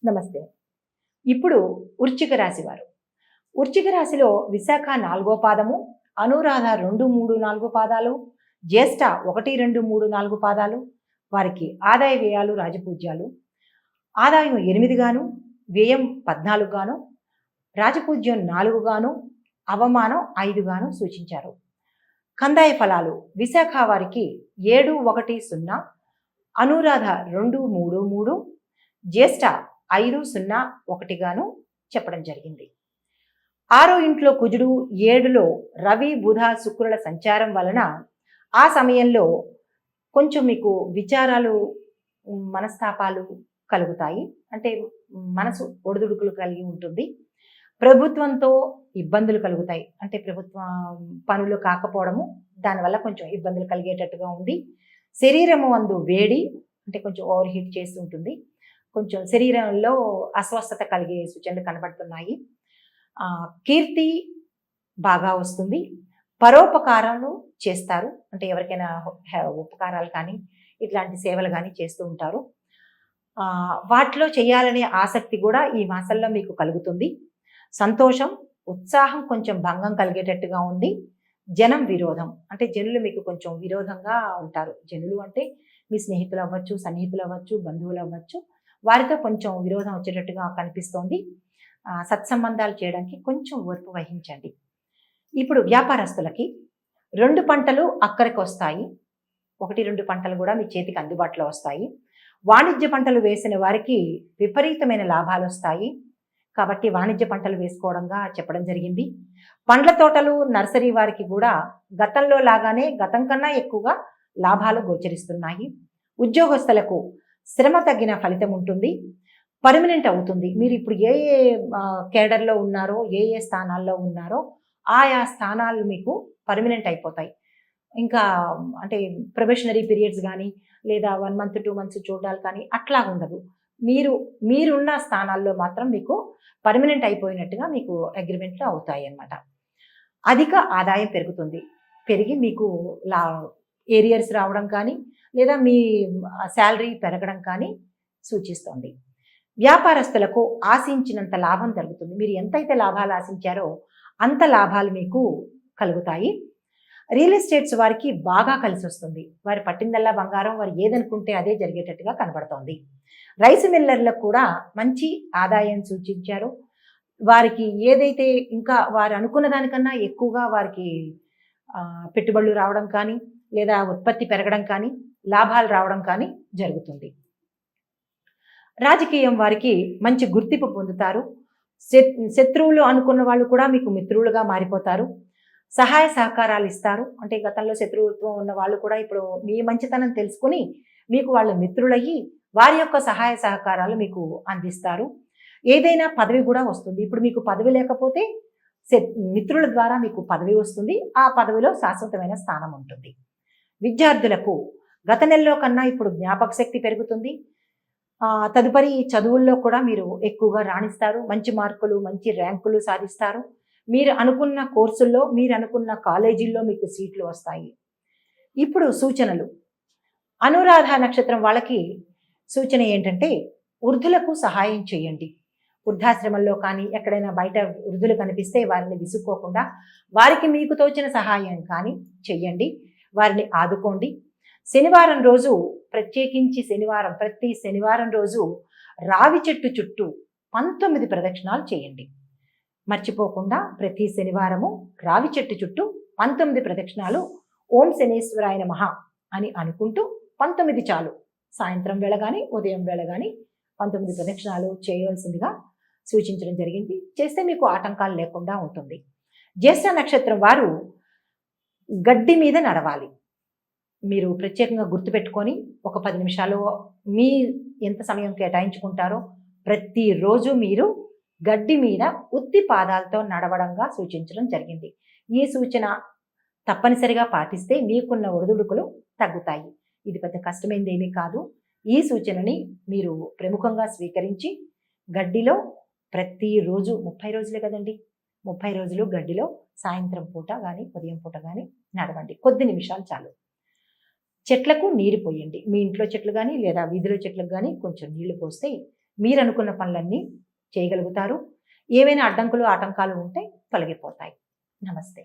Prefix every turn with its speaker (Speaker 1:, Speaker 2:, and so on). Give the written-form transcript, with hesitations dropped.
Speaker 1: నమస్తే. ఇప్పుడు వృశ్చిక రాశి వారు. వృశ్చిక రాశిలో విశాఖ 4వ పాదము, అనురాధ 2, 3, 4 పాదాలు, జ్యేష్ఠ 1, 2, 3, 4 పాదాలు. వారికి ఆదాయ వ్యయాలు రాజపూజ్యాలు. ఆదాయం 8 గాను, వ్యయం 14 గాను, రాజపూజ్యం 4 గాను, అవమానం 5 గాను సూచించారు. కందాయ ఫలాలు విశాఖ వారికి 7, 1, 0, అనురాధ 2, 3, 3, జ్యేష్ఠ 5, 0, 1 గాను చెప్పడం జరిగింది. 6వ ఇంట్లో కుజుడు, 7లో రవి, బుధ, శుక్రుల సంచారం వలన ఆ సమయంలో కొంచెం మీకు విచారాలు, మనస్తాపాలు కలుగుతాయి. అంటే మనసు ఒడిదుడుకులు కలిగి ఉంటుంది. ప్రభుత్వంతో ఇబ్బందులు కలుగుతాయి. అంటే ప్రభుత్వ పనులు కాకపోవడము, దానివల్ల కొంచెం ఇబ్బందులు కలిగేటట్టుగా ఉంది. శరీరము అందు వేడి, అంటే కొంచెం ఓవర్ హీట్ చేస్తూ ఉంటుంది. కొంచెం శరీరంలో అస్వస్థత కలిగే సూచనలు కనబడుతున్నాయి. కీర్తి బాగా వస్తుంది. పరోపకారాలు చేస్తారు. అంటే ఎవరికైనా ఉపకారాలు కానీ ఇట్లాంటి సేవలు కానీ చేస్తూ ఉంటారు. వాటిలో చేయాలనే ఆసక్తి కూడా ఈ మాసంలో మీకు కలుగుతుంది. సంతోషం, ఉత్సాహం కొంచెం భంగం కలిగేటట్టుగా ఉంది. జనం విరోధం, అంటే జనులు మీకు కొంచెం విరోధంగా ఉంటారు. జనులు అంటే మీ స్నేహితులు అవ్వచ్చు, సన్నిహితులు అవ్వచ్చు, బంధువులు అవ్వచ్చు. వారితో కొంచెం విరోధం వచ్చేటట్టుగా కనిపిస్తోంది. సత్సంబంధాలు చేయడానికి కొంచెం ఓర్పు వహించండి. ఇప్పుడు వ్యాపారస్తులకి 2 పంటలు అక్కడికి వస్తాయి. 1, 2 పంటలు కూడా మీ చేతికి అందుబాటులో వస్తాయి. వాణిజ్య పంటలు వేసిన వారికి విపరీతమైన లాభాలు వస్తాయి. కాబట్టి వాణిజ్య పంటలు వేసుకోవడంగా చెప్పడం జరిగింది. పండ్ల తోటలు, నర్సరీ వారికి కూడా గతంలో లాగానే, గతం కన్నా ఎక్కువగా లాభాలు గోచరిస్తున్నాయి. ఉద్యోగస్తులకు శ్రమ తగ్గిన ఫలితం ఉంటుంది. పర్మనెంట్ అవుతుంది. మీరు ఇప్పుడు ఏ కేడర్లో ఉన్నారో, ఏ స్థానాల్లో ఉన్నారో ఆయా స్థానాలు మీకు పర్మనెంట్ అయిపోతాయి. ఇంకా అంటే ప్రొబేషనరీ పీరియడ్స్ కానీ, లేదా 1 month 2 months చూడాలి కానీ అట్లా ఉండదు. మీరున్న స్థానాల్లో మాత్రం మీకు పర్మనెంట్ అయిపోయినట్టుగా మీకు అగ్రిమెంట్లు అవుతాయి అన్నమాట. అధిక ఆదాయం పెరుగుతుంది. పెరిగి మీకు ఏరియర్స్ రావడం కానీ, లేదా మీ శాలరీ పెరగడం కానీ సూచిస్తోంది. వ్యాపారస్తులకు ఆశించినంత లాభం జరుగుతుంది. మీరు ఎంతైతే లాభాలు ఆశించారో అంత లాభాలు మీకు కలుగుతాయి. రియల్ ఎస్టేట్స్ వారికి బాగా కలిసి వస్తుంది. వారు పట్టిందల్లా బంగారం, వారు ఏదనుకుంటే అదే జరిగేటట్టుగా కనబడుతోంది. రైస్ మిల్లర్లకు కూడా మంచి ఆదాయం సూచించారు. వారికి ఏదైతే ఇంకా వారు అనుకున్న దానికన్నా ఎక్కువగా వారికి పెట్టుబడులు రావడం కానీ, లేదా ఉత్పత్తి పెరగడం కానీ, లాభాలు రావడం కానీ జరుగుతుంది. రాజకీయం వారికి మంచి గుర్తింపు పొందుతారు. శత్రువులు అనుకున్న వాళ్ళు కూడా మీకు మిత్రులుగా మారిపోతారు. సహాయ సహకారాలు ఇస్తారు. అంటే గతంలో శత్రుత్వం ఉన్న వాళ్ళు కూడా ఇప్పుడు మీ మంచితనం తెలుసుకుని మీకు వాళ్ళు మిత్రులయ్యి వారి యొక్క సహాయ సహకారాలు మీకు అందిస్తారు. ఏదైనా పదవి కూడా వస్తుంది. ఇప్పుడు మీకు పదవి లేకపోతే మిత్రుల ద్వారా మీకు పదవి వస్తుంది. ఆ పదవిలో శాశ్వతమైన స్థానం ఉంటుంది. విద్యార్థులకు గత నెలలో కన్నా ఇప్పుడు జ్ఞాపక శక్తి పెరుగుతుంది. తదుపరి చదువుల్లో కూడా మీరు ఎక్కువగా రాణిస్తారు. మంచి మార్కులు, మంచి ర్యాంకులు సాధిస్తారు. మీరు అనుకున్న కోర్సుల్లో, మీరు అనుకున్న కాలేజీల్లో మీకు సీట్లు వస్తాయి. ఇప్పుడు సూచనలు. అనురాధ నక్షత్రం వాళ్ళకి సూచన ఏంటంటే, వృద్ధులకు సహాయం చేయండి. వృద్ధాశ్రమంలో కానీ ఎక్కడైనా బయట వృద్ధులు కనిపిస్తే వారిని విసుక్కోకుండా వారికి మీకు తోచిన సహాయం కానీ చెయ్యండి. వారిని ఆదుకోండి. శనివారం రోజు ప్రత్యేకించి ప్రతి శనివారం రోజు రావి చెట్టు చుట్టూ 19 ప్రదక్షిణాలు చేయండి. మర్చిపోకుండా ప్రతి శనివారము రావి చెట్టు చుట్టూ 19 ప్రదక్షిణాలు ఓం శనేశ్వరాయ నమః అని అనుకుంటూ 19 చాలు. సాయంత్రం వేళ కానీ, ఉదయం వేళ కానీ 19 ప్రదక్షిణాలు చేయవలసిందిగా సూచించడం జరిగింది. చేస్తే మీకు ఆటంకాలు లేకుండా ఉంటుంది. జ్యేష్ఠ నక్షత్రం వారు గడ్డి మీద నడవాలి. మీరు ప్రత్యేకంగా గుర్తుపెట్టుకొని ఒక 10 నిమిషాలు మీ ఎంత సమయం కేటాయించుకుంటారో ప్రతిరోజు మీరు గడ్డి మీద ఉత్తి పాదాలతో నడవడంగా సూచించడం జరిగింది. ఈ సూచన తప్పనిసరిగా పాటిస్తే మీకున్న ఒడిదుడుకులు తగ్గుతాయి. ఇది పెద్ద కష్టమైంది ఏమీ కాదు. ఈ సూచనని మీరు ప్రముఖంగా స్వీకరించి గడ్డిలో ప్రతిరోజు 30 రోజులే కదండి, 30 రోజులు గడ్డిలో సాయంత్రం పూట కానీ, ఉదయం పూట కానీ నడవండి. కొద్ది నిమిషాలు చాలు. చెట్లకు నీరు పోయండి. మీ ఇంట్లో చెట్లు కానీ, లేదా వీధిలో చెట్లకు కానీ కొంచెం నీళ్లు పోస్తే మీరు అనుకున్న పనులన్నీ చేయగలుగుతారు. ఏవైనా అడ్డంకులు ఆటంకాలు ఉంటే తొలగిపోతాయి. నమస్తే.